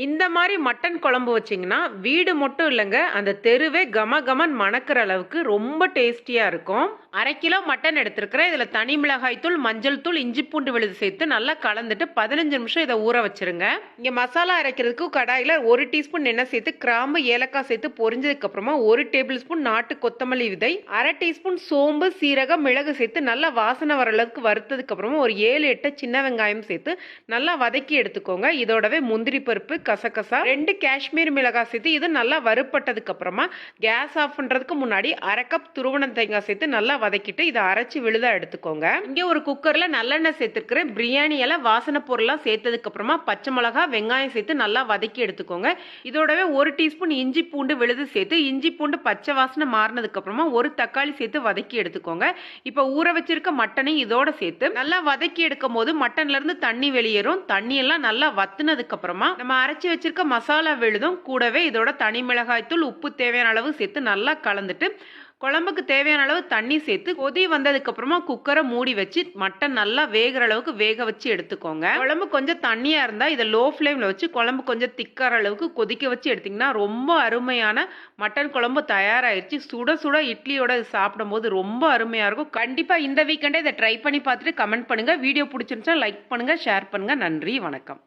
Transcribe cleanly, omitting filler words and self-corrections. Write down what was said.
இந்த மாதிரி மட்டன் குழம்பு வச்சிங்கன்னா வீடு மட்டும் இல்லைங்க, அந்த தெருவே கம கமன் மணக்கிற அளவுக்கு ரொம்ப டேஸ்டியாக இருக்கும். 1/2 கிலோ மட்டன் எடுத்துருக்கிறேன். இதில் தனி மிளகாய் தூள், மஞ்சள் தூள், இஞ்சி பூண்டு விழுது சேர்த்து நல்லா கலந்துட்டு 15 நிமிஷம் இதை ஊற வச்சிருங்க. இங்கே மசாலா அரைக்கிறதுக்கு கடாயில் 1 டீஸ்பூன் எண்ணெய் சேர்த்து கிராம்பு ஏலக்காய் சேர்த்து பொரிஞ்சதுக்கு அப்புறமா 1 டேபிள் ஸ்பூன் நாட்டு கொத்தமல்லி விதை, 1/2 டீஸ்பூன் சோம்பு, சீரகம், மிளகு சேர்த்து நல்லா வாசனை வர அளவுக்கு வறுத்ததுக்கு அப்புறமா ஒரு 7-8 சின்ன வெங்காயம் சேர்த்து நல்லா வதக்கி எடுத்துக்கோங்க. இதோடவே முந்திரி பருப்பு, கசகசா, 2 காஷ்மீர் மிளகாய் சேர்த்து இது நல்லா வறுப்பட்டதுக்கு அப்புறமா கேஸ் ஆஃப் பண்றதுக்கு முன்னாடி 1/2 கப் துருவன தேங்காய் சேர்த்து நல்லா வதக்கிட்டு இதை அரைச்சி விழுதா எடுத்துக்கோங்க. இங்கே ஒரு குக்கர்ல நல்லெண்ணெய் சேர்த்துக்கிறேன். பிரியாணி இலை, வாசனை பொருள்லாம் சேர்த்ததுக்கு அப்புறமா பச்சை மிளகா, வெங்காயம் சேர்த்து நல்லா வதக்கி எடுத்துக்கோங்க. இதோடவே 1 டீஸ்பூன் இஞ்சி பூண்டு விழுது சேர்த்து இஞ்சி பூண்டு பச்சை வாசனை மாறினதுக்கு அப்புறமா 1 தக்காளி சேர்த்து வதக்கி எடுத்துக்கோங்க. இப்போ ஊற வச்சிருக்க மட்டனையும் இதோட சேர்த்து நல்லா வதக்கி எடுக்கும் போது மட்டன்ல இருந்து தண்ணி வெளியேறும். தண்ணி எல்லாம் நல்லா வத்துனதுக்கு அப்புறமா நம்ம அரைச்சி வச்சிருக்க மசாலா விழுதும் கூடவே இதோட தனி மிளகாய் தூள், உப்பு தேவையான அளவு சேர்த்து நல்லா கலந்துட்டு குழம்புக்கு தேவையான அளவு தண்ணி சேர்த்து கொதி வந்ததுக்கு அப்புறமா குக்கரை மூடி வச்சு மட்டன் நல்லா வேகிற அளவுக்கு வேக வச்சு எடுத்துக்கோங்க. குழம்பு கொஞ்சம் தண்ணியா இருந்தா இதை லோ ஃப்ளேம்ல வச்சு குழம்பு கொஞ்சம் திக்கார அளவுக்கு கொதிக்க வச்சு எடுத்தீங்கன்னா ரொம்ப அருமையான மட்டன் குழம்பு தயாராயிருச்சு. சுட சுட இட்லியோட சாப்பிடும் போது ரொம்ப அருமையா இருக்கும். கண்டிப்பா இந்த வீக்கெண்டே இதை ட்ரை பண்ணி பார்த்துட்டு கமெண்ட் பண்ணுங்க. வீடியோ பிடிச்சிருந்துச்சா லைக் பண்ணுங்க, ஷேர் பண்ணுங்க. நன்றி, வணக்கம்.